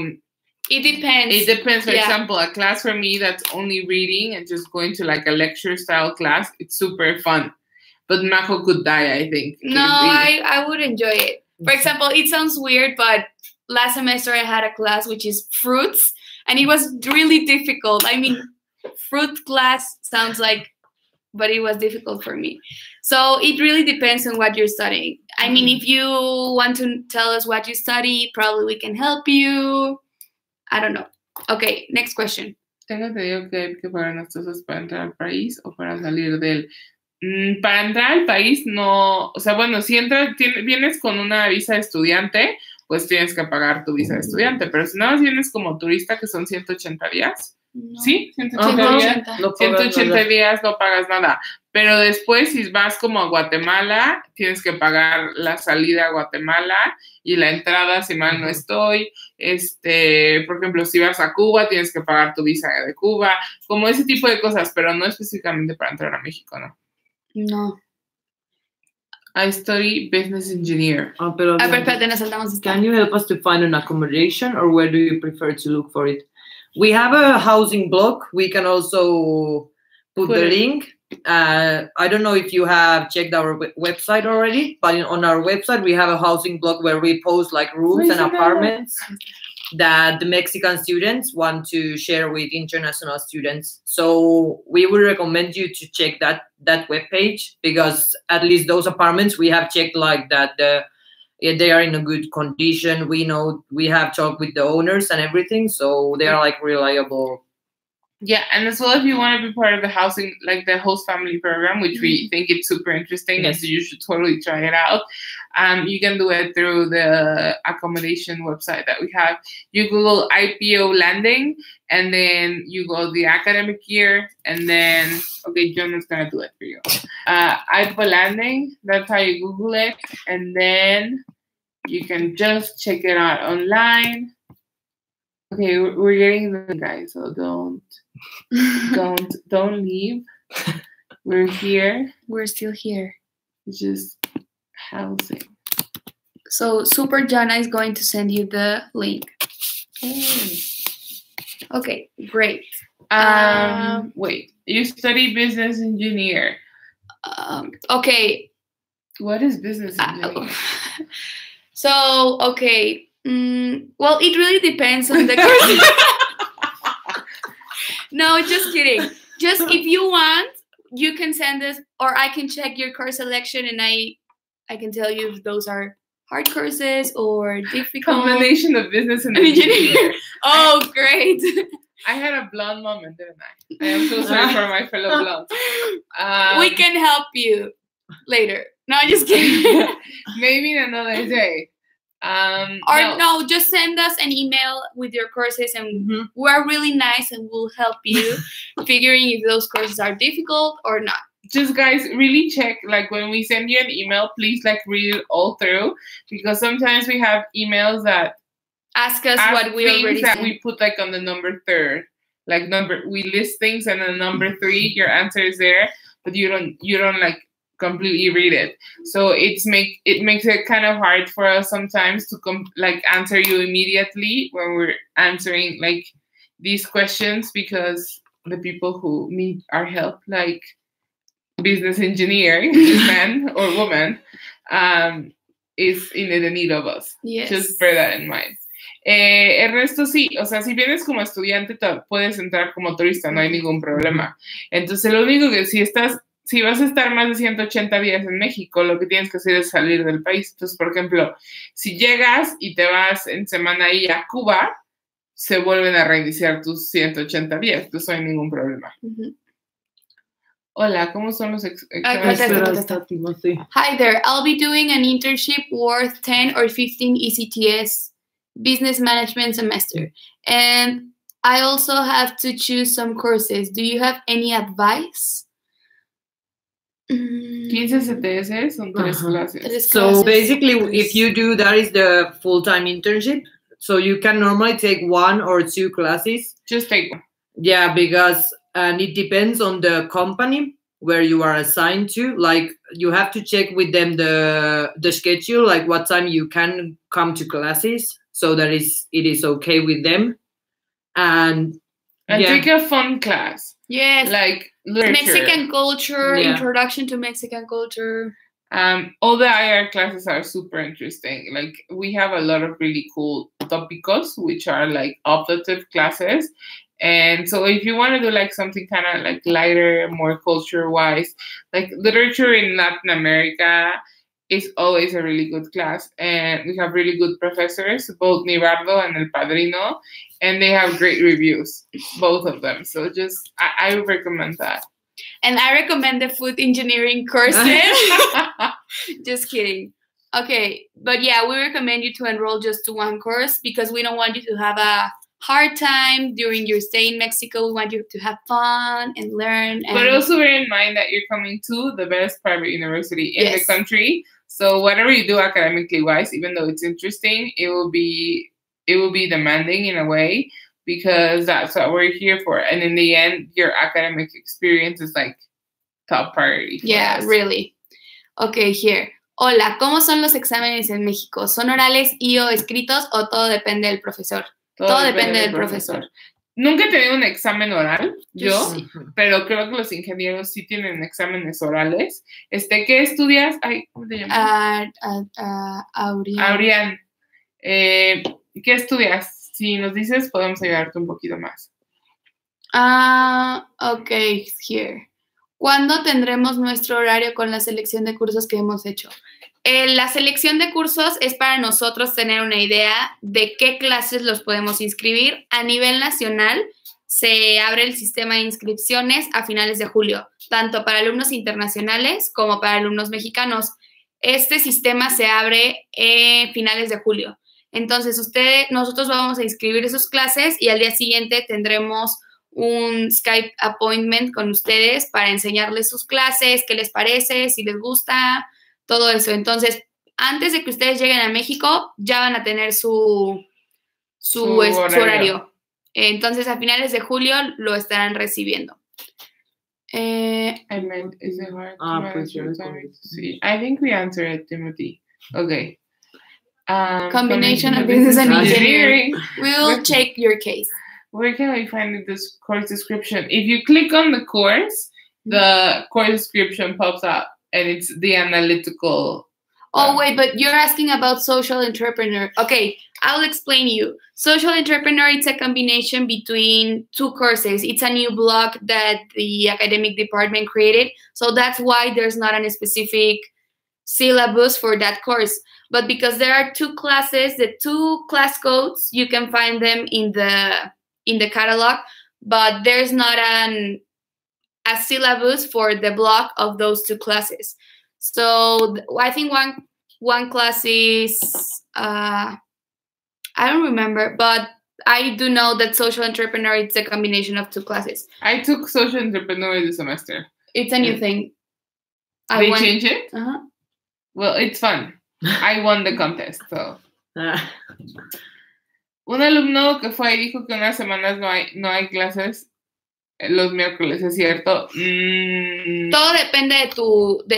it depends. It depends. For example, a class for me that's only reading and just going to like a lecture style class, it's super fun. But Majo could die, I think. No, I would enjoy it. For example, it sounds weird, but last semester I had a class which is fruits, and it was really difficult. I mean, fruit class sounds like, but it was difficult for me. So it really depends on what you're studying. I mean, if you want to tell us what you study, probably we can help you. I don't know. Okay, next question. Tengo entendido que hay que pagar unas cosas para entrar al país o para salir de él. Para entrar al país no, o sea, bueno, si vienes con una visa de estudiante, pues tienes que pagar tu visa de estudiante, pero si no vienes como turista, que son 180 días, No. ¿sí? 180 días no pagas nada. Pero después, si vas como a Guatemala, tienes que pagar la salida a Guatemala y la entrada, si mal no estoy. Por ejemplo, si vas a Cuba, tienes que pagar tu visa de Cuba. Como ese tipo de cosas, pero no específicamente para entrar a México, ¿no? No. I study business engineer. Pero espérate, nos saltamos. Can you help us to find an accommodation, or where do you prefer to look for it? We have a housing blog. We can also put the link. I don't know if you have checked our website already, but on our website we have a housing blog where we post like rooms and apartments that the Mexican students want to share with international students. So we would recommend you to check that webpage, because at least those apartments we have checked like that they are in a good condition. We know we have talked with the owners and everything, so they are like reliable. Yeah, and as well, if you want to be part of the housing, like the host family program, which we think it's super interesting, and so you should totally try it out. You can do it through the accommodation website that we have. You Google IPO landing, and then you go the academic year, and then, okay, John is going to do it for you. IPO landing, that's how you Google it, and then you can just check it out online. Okay, we're getting the guys, so don't leave. We're here. We're still here. Just housing. So Super Jana is going to send you the link. Hey. Okay, great. Wait, you study business engineer. Okay. What is business engineer? So, okay. Well, it really depends on the course. No, just kidding. Just if you want, you can send us, or I can check your course selection, and I can tell you if those are hard courses or difficult. Combination of business and engineer. Oh, great. I had a blonde moment, didn't I? I am so sorry for my fellow blondes. We can help you later. No, just kidding. Maybe another day. No, just send us an email with your courses, and we're really nice, and we'll help you figuring if those courses are difficult or not. Just guys, really check, like when we send you an email, please like read it all through, because sometimes we have emails that ask us what we already that said. we put like on the number 3rd, like we list things, and then number 3, your answer is there, but you don't like completely read it. So it makes it kind of hard for us sometimes to like answer you immediately when we're answering like these questions, because the people who need our help, like business engineering, man or woman, is in the need of us. Yes. Just bear that in mind. Ernesto, sí, o sea, si vienes como estudiante, puedes entrar como turista, no hay ningún problema. Entonces, lo único que si vas a estar más de 180 días en México, lo que tienes que hacer es salir del país. Entonces, por ejemplo, si llegas y te vas en semana ahí a Cuba, se vuelven a reiniciar tus 180 días. Entonces, no hay ningún problema. Hola, ¿cómo son los exámenes? Hi there, I'll be doing an internship worth 10 or 15 ECTS business management semester. And I also have to choose some courses. Do you have any advice? 15 CTS son 3 clases. So basically, if you do, that is the full-time internship. So you can normally take 1 or 2 classes. Just take one. Yeah, because it depends on the company where you are assigned to. Like, you have to check with them the schedule, like what time you can come to classes, so that it is okay with them. And take a fun class. Yes. Like literature. Mexican culture, introduction to Mexican culture. All the IR classes are super interesting. Like, we have a lot of really cool tópicos, which are like optative classes. And so if you want to do like something kind of like lighter, more culture-wise, like literature in Latin America is always a really good class. And we have really good professors, both Nibardo and El Padrino, and they have great reviews, both of them. So just, I recommend that. And I recommend the food engineering courses. Just kidding. Okay, but yeah, we recommend you to enroll just to one course, because we don't want you to have a hard time during your stay in Mexico. We want you to have fun and learn. But also bear in mind that you're coming to the best private university in the country. So whatever you do academically wise, even though it's interesting, it will be demanding in a way, because that's what we're here for. And in the end, your academic experience is like top priority. Yeah, really. Okay, here. Hola, ¿cómo son los exámenes en México? ¿Son orales y o escritos, o todo depende del profesor? Todo depende del profesor. Nunca he tenido un examen oral, pero creo que los ingenieros sí tienen exámenes orales. ¿Qué estudias? Ay, ¿cómo te llamas? Aurian. ¿Qué estudias? Si nos dices, podemos ayudarte un poquito más. Okay, here. ¿Cuándo tendremos nuestro horario con la selección de cursos que hemos hecho? La selección de cursos es para nosotros tener una idea de qué clases los podemos inscribir. A nivel nacional se abre el sistema de inscripciones a finales de julio, tanto para alumnos internacionales como para alumnos mexicanos. este sistema se abre en finales de julio. Entonces, nosotros vamos a inscribir sus clases y al día siguiente tendremos un Skype appointment con ustedes para enseñarles sus clases, qué les parece, si les gusta, todo eso. Entonces, antes de que ustedes lleguen a México, ya van a tener su horario. Entonces, a finales de julio lo estarán recibiendo. I meant, is it hard to manage your time? I think we answered it, Timothy. Okay. Combination of business and engineering. We'll check your case. Where can we find this course description? If you click on the course description pops up, and it's the analytical. Oh, wait, but you're asking about social entrepreneur. Okay, I'll explain you. Social entrepreneur, it's a combination between two courses. It's a new block that the academic department created. So that's why there's not a specific syllabus for that course. But because there are two classes, the two class codes, you can find them in the catalog, but there's not a syllabus for the block of those two classes. So I think one class is, I don't remember, but I do know that social entrepreneur, it's a combination of two classes. I took social entrepreneur this semester. It's a new thing. They changed it? Uh-huh. Well, it's fun. I won the contest, so. Un alumno que fue y dijo que unas semanas no hay clases los miércoles, ¿es cierto? Todo depende de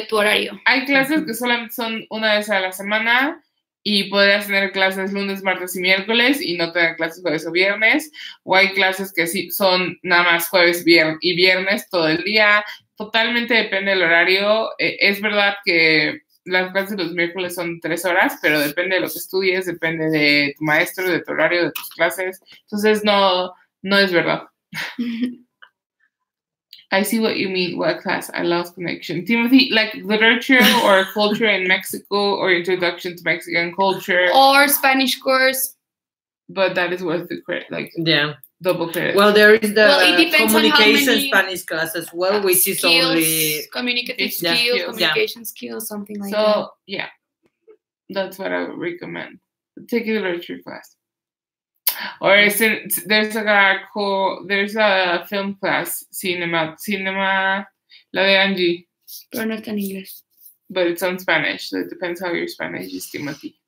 tu horario. Hay clases que solamente son una vez a la semana y podrías tener clases lunes, martes y miércoles y no tener clases jueves o viernes. O hay clases que sí son nada más jueves y viernes todo el día. Totalmente depende del horario. Es verdad que las clases los miércoles son 3 horas, pero depende de lo que estudies, depende de tu maestro, de tu horario, de tus clases. Entonces no es verdad. I see what you mean. What class? I lost connection. Timothy, like literature or culture in Mexico or introduction to Mexican culture. Or Spanish course. But that is worth the credit, like double credit. Well, there is the communication Spanish class as well, which is only communicative skills, communication skills, something like that. So yeah, that's what I would recommend. Take a literature class. Or there's a film class, cinema, la de Angie. Pero no está en inglés. But it's on Spanish, so it depends how your Spanish is, Timothy.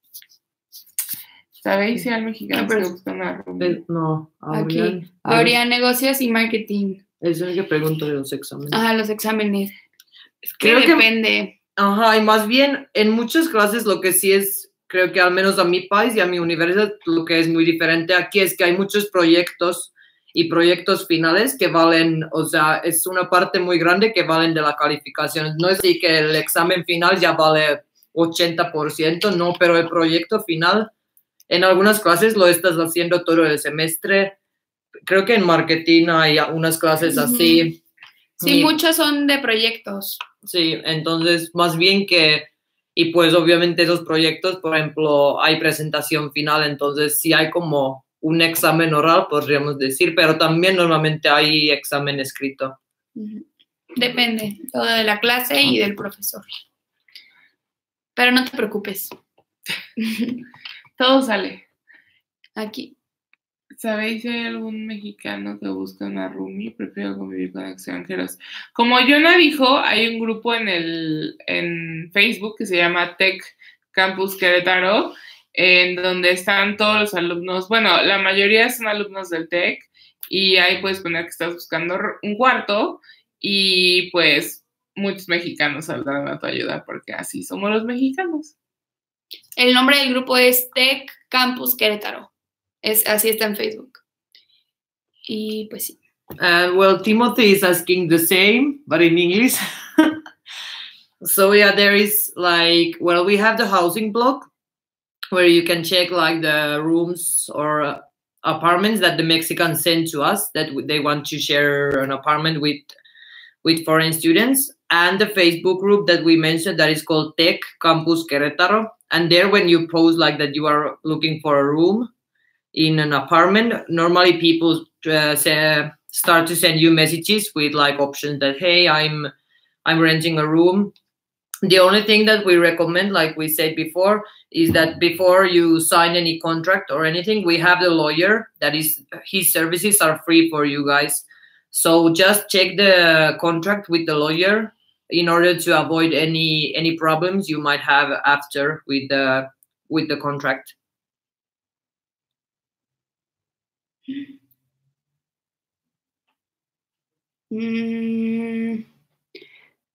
¿Sabéis si al mexicano se busca una roomie? No, aquí. Habría negocios y marketing. Es el que pregunto de los exámenes. Ajá, los exámenes. Creo que depende. Ajá, y más bien en muchas clases lo que sí es, creo que al menos a mi país y a mi universidad, lo que es muy diferente aquí es que hay muchos proyectos y proyectos finales que valen, o sea, es una parte muy grande que valen de la calificación. No es así que el examen final ya vale 80%, no, pero el proyecto final, en algunas clases lo estás haciendo todo el semestre. Creo que en marketing hay unas clases así. Sí, muchos son de proyectos. Sí, entonces más bien que... Y pues obviamente esos proyectos, por ejemplo, hay presentación final, entonces sí hay como un examen oral, podríamos decir, pero también normalmente hay examen escrito. Depende, todo de la clase y del profesor. Pero no te preocupes. Todo sale. Aquí. ¿Sabéis si hay algún mexicano que busca una roomie? Prefiero convivir con extranjeros. Como Jonah dijo, hay un grupo en Facebook que se llama Tech Campus Querétaro, en donde están todos los alumnos. Bueno, la mayoría son alumnos del Tech y ahí puedes poner que estás buscando un cuarto y pues muchos mexicanos saldrán a tu ayuda porque así somos los mexicanos. El nombre del grupo es Tech Campus Querétaro. Así está en Facebook. Y pues sí. Well, Timothy is asking the same, but in English. So yeah, there is like, well, we have the housing block where you can check like the rooms or apartments that the Mexicans send to us that they want to share an apartment with foreign students, and the Facebook group that we mentioned that is called Tech Campus Querétaro. And there, when you post like that you are looking for a room in an apartment, normally people start to send you messages with like options that, hey, I'm renting a room The only thing that we recommend, like we said before, is that before you sign any contract or anything, we have the lawyer. That is, his services are free for you guys. So just check the contract with the lawyer in order to avoid any problems you might have after with the contract.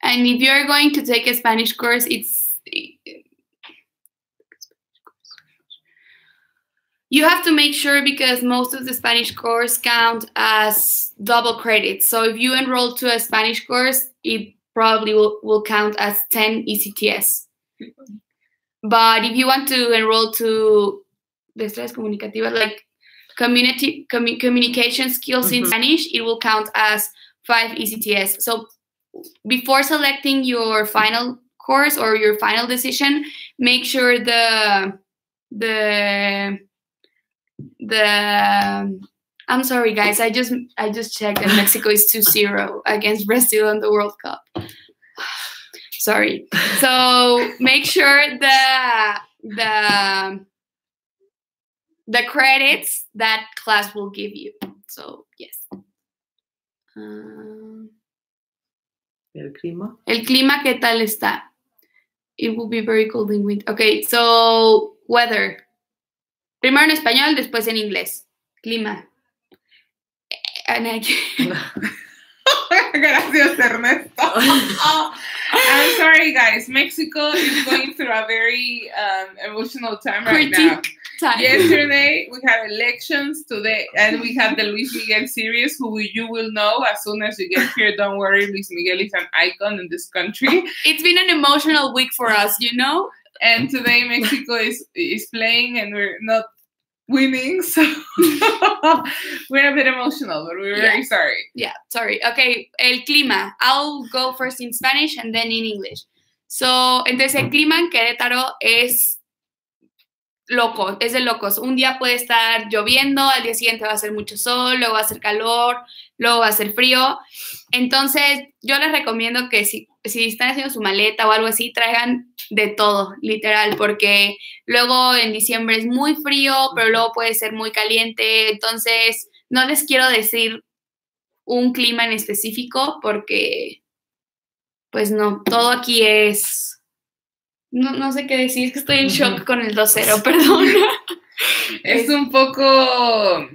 And if you're going to take a Spanish course, you have to make sure, because most of the Spanish course count as double credits. So if you enroll to a Spanish course, it probably will count as 10 ECTS. But if you want to enroll to Destrezas Comunicativas, like communication skills in Spanish, it will count as 5 ECTS. So before selecting your final course or your final decision, make sure I'm sorry guys, I just checked that Mexico is 2-0 against Brazil in the World Cup. Sorry. So make sure the credits that class will give you. So yes. El clima. El clima, ¿qué tal está? It will be very cold in winter. Okay, so weather. Primero en español, después en inglés. Clima. Gracias, Ernesto. I'm sorry, guys. Mexico is going through a very emotional time right now. Yesterday, we had elections today, and we have the Luis Miguel series, who you will know as soon as you get here. Don't worry, Luis Miguel is an icon in this country. It's been an emotional week for us, you know? And today, Mexico is playing, and we're not winning, so we're a bit emotional, but we're very sorry. Yeah, sorry. Okay, el clima. I'll go first in Spanish and then in English. So, entonces el clima en Querétaro es loco, es de locos. Un día puede estar lloviendo, al día siguiente va a hacer mucho sol, luego va a hacer calor, luego va a hacer frío. Entonces, yo les recomiendo que si están haciendo su maleta o algo así, traigan de todo, literal, porque luego en diciembre es muy frío, pero luego puede ser muy caliente. Entonces, no les quiero decir un clima en específico porque, pues no, todo aquí es... No sé qué decir, es que estoy en shock con el 2-0, perdón. Es un poco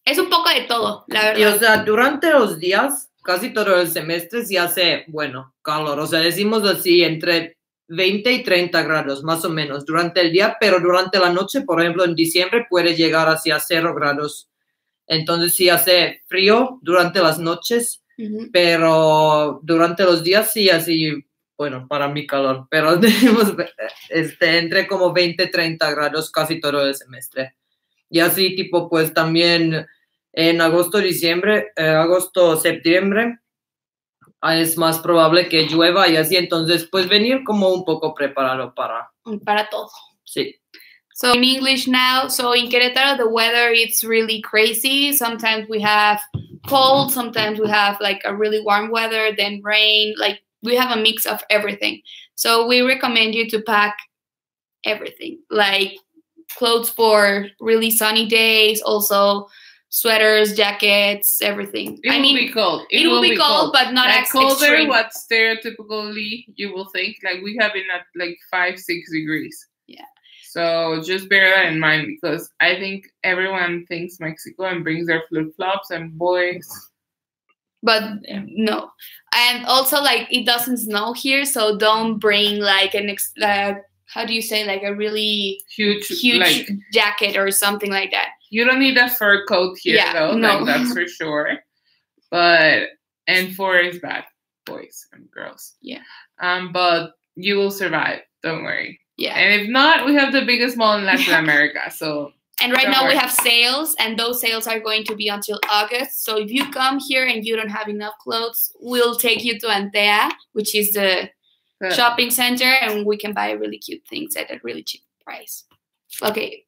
de todo, la verdad. Y o sea, durante los días, casi todo el semestre sí hace, bueno, calor. O sea, decimos así, entre 20 y 30 grados, más o menos, durante el día. Pero durante la noche, por ejemplo, en diciembre puede llegar hacia 0 grados. Entonces sí hace frío durante las noches, pero durante los días sí así... Bueno, para mí calor, pero tenemos entre como 20, 30 grados casi todo el semestre. Y así tipo, pues también en agosto, septiembre, es más probable que llueva y así. Entonces, pues venir como un poco preparado para todo. Sí. So in English now, so in Querétaro, the weather, it's really crazy. Sometimes we have cold, sometimes we have like a really warm weather, then rain, like we have a mix of everything. So we recommend you to pack everything, like clothes for really sunny days, also sweaters, jackets, everything. It will be cold. It will be cold, but not like as colder extreme. What stereotypically you will think. Like we have it at like 5-6 degrees. Yeah. So just bear that in mind, because I think everyone thinks Mexico and brings their flip-flops and boys. But no. And also, like, it doesn't snow here, so don't bring like how do you say, like a really huge like, jacket or something like that. You don't need a fur coat here, though. No. Like, that's for sure. And 4 is bad, boys and girls. Yeah. But you will survive. Don't worry. Yeah. And if not, we have the biggest mall in Latin America, so. And right now we have sales, and those sales are going to be until August. So if you come here and you don't have enough clothes, we'll take you to Antea, which is the shopping center, and we can buy really cute things at a really cheap price. Okay,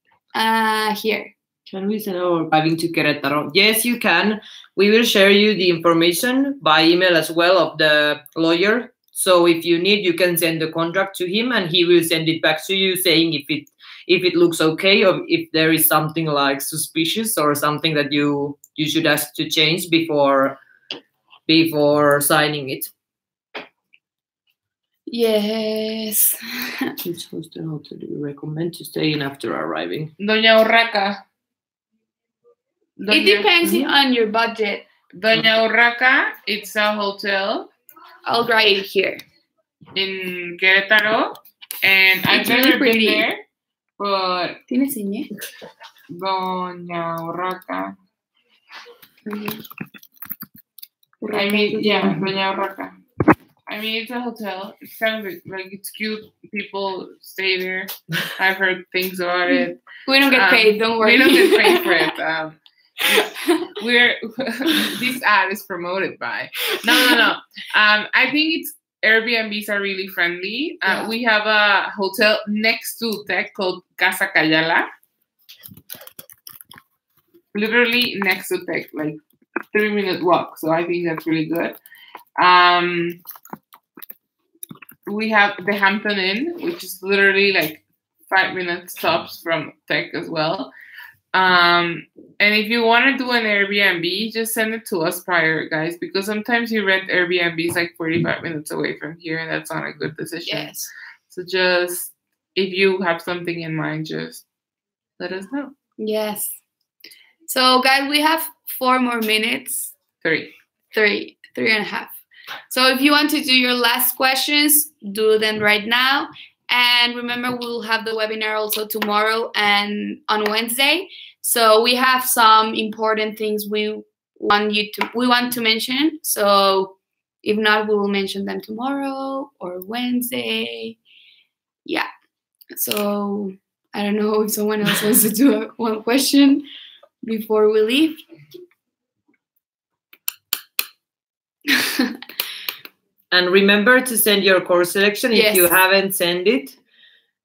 here. Can we send our arriving to Querétaro? Yes, you can. We will share you the information by email as well of the lawyer, So if you need, you can send the contract to him, and he will send it back to you, saying if it looks okay, or if there is something like suspicious or something that you should ask to change before signing it. Yes. Which hostel hotel do you recommend to stay in after arriving? Doña Urraca. It depends on your budget. Doña Urraca, it's a hotel. I'll write it here. In Querétaro, and I've It's never really been pretty. there, but ¿Tiene señal? Doña Urraca. Urraca. I mean, yeah, Doña Urraca. I mean, it's a hotel. It sounds like it's cute. People stay there. I've heard things about it. We don't get paid, don't worry. We don't get paid for it. We're this ad is promoted by. No. I think it's Airbnbs are really friendly. Yeah. We have a hotel next to Tech called Casa Cayala. Literally next to Tech, like 3-minute walk. So I think that's really good. We have the Hampton Inn, which is literally like 5-minute stops from Tech as well. And if you want to do an Airbnb, just send it to us prior, guys, because sometimes you rent Airbnbs like 45 minutes away from here, and that's not a good decision. Yes. So just, if you have something in mind, just let us know. Yes. So, guys, we have 4 more minutes. 3. 3.5. So if you want to do your last questions, do them right now. And remember, we'll have the webinar also tomorrow and on Wednesday. So we have some important things we want to mention. So if not, we will mention them tomorrow or Wednesday. Yeah. So I don't know if someone else wants to do one question before we leave. And remember to send your course selection if you haven't sent it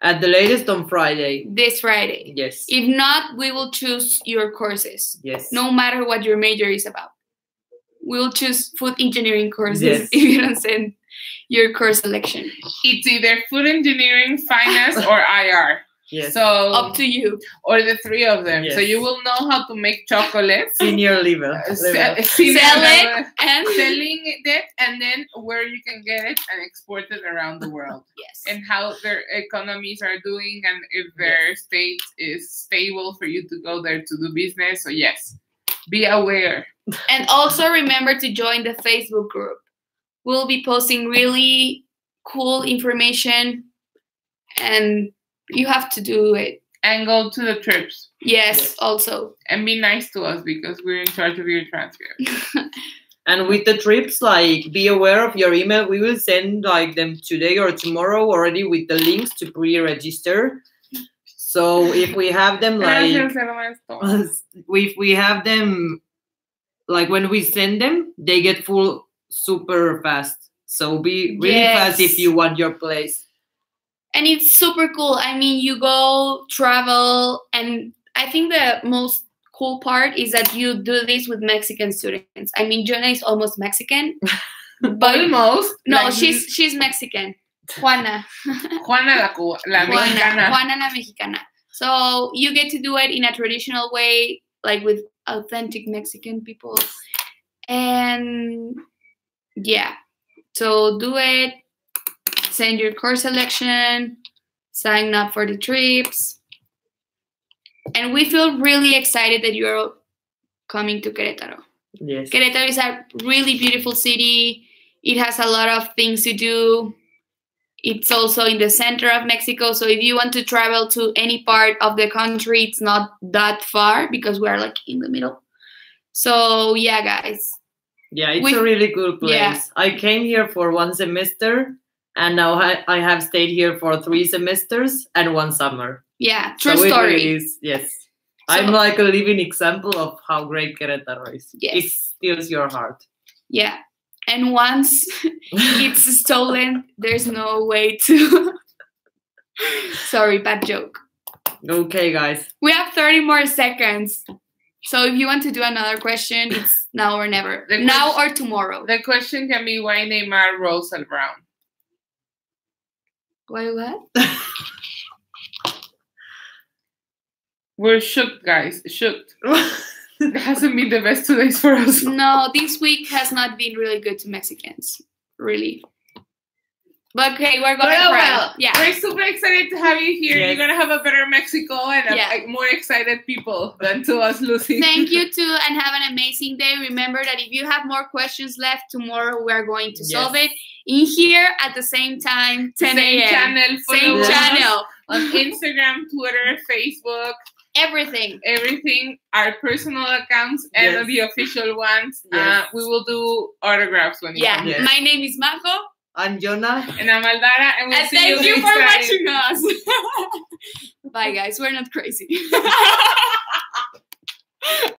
at the latest on Friday. This Friday. Yes. If not, we will choose your courses. Yes. No matter what your major is about. We'll choose food engineering courses if you don't send your course selection. It's either food engineering, finance, or IR. Yes. So up to you. Or the 3 of them. Yes. So you will know how to make chocolates. Senior level. Sell it and selling it, and then where you can get it and export it around the world. Yes. And how their economies are doing, and if their state is stable for you to go there to do business. So yes, be aware. And also remember to join the Facebook group. We'll be posting really cool information, and you have to do it. And go to the trips. Yes, also. And be nice to us because we're in charge of your transcript. And with the trips, like, be aware of your email. We will send like them today or tomorrow already with the links to pre-register. So if we have them like, if we have them like when we send them, they get full super fast. So be really fast if you want your place. And it's super cool. I mean, you go travel, and I think the most cool part is that you do this with Mexican students. I mean, Jonah is almost Mexican. But almost. No, like, she's Mexican. Juana. Juana la mexicana. Juana la mexicana. So you get to do it in a traditional way, like with authentic Mexican people. And yeah, so do it. Send your course selection, sign up for the trips. And we feel really excited that you're coming to Querétaro. Yes. Querétaro is a really beautiful city. It has a lot of things to do. It's also in the center of Mexico. So if you want to travel to any part of the country, it's not that far because we are like in the middle. So yeah, guys. Yeah, it's a really good place. Yeah. I came here for 1 semester. And now I have stayed here for 3 semesters and 1 summer. Yeah, true so story. It really is, yes. So, I'm like a living example of how great Querétaro is. Yes. It steals your heart. Yeah. And once it's stolen, there's no way to... Sorry, bad joke. Okay, guys. We have 30 more seconds. So if you want to do another question, it's now or never. Now or tomorrow. The question can be, why Neymar rolls Brown? Why what? We're shook, guys. Shook. It hasn't been the best 2 days for us. No, this week has not been really good to Mexicans. Really. But okay, we're going to Well, yeah. we're super excited to have you here. Yes. You're going to have a better Mexico and more excited people than to us, Lucy. Thank you too, and have an amazing day. Remember that if you have more questions left, tomorrow we're going to solve it in here at the same time, 10 a.m. Channel, Same channel. On Instagram, Twitter, Facebook. Everything, our personal accounts and the official ones. Yes. We will do autographs when you come. Yes. My name is Majo. I'm Jonah. And I'm Aldara, and we'll see Thank you next for time. watching us. Bye, guys. We're not crazy.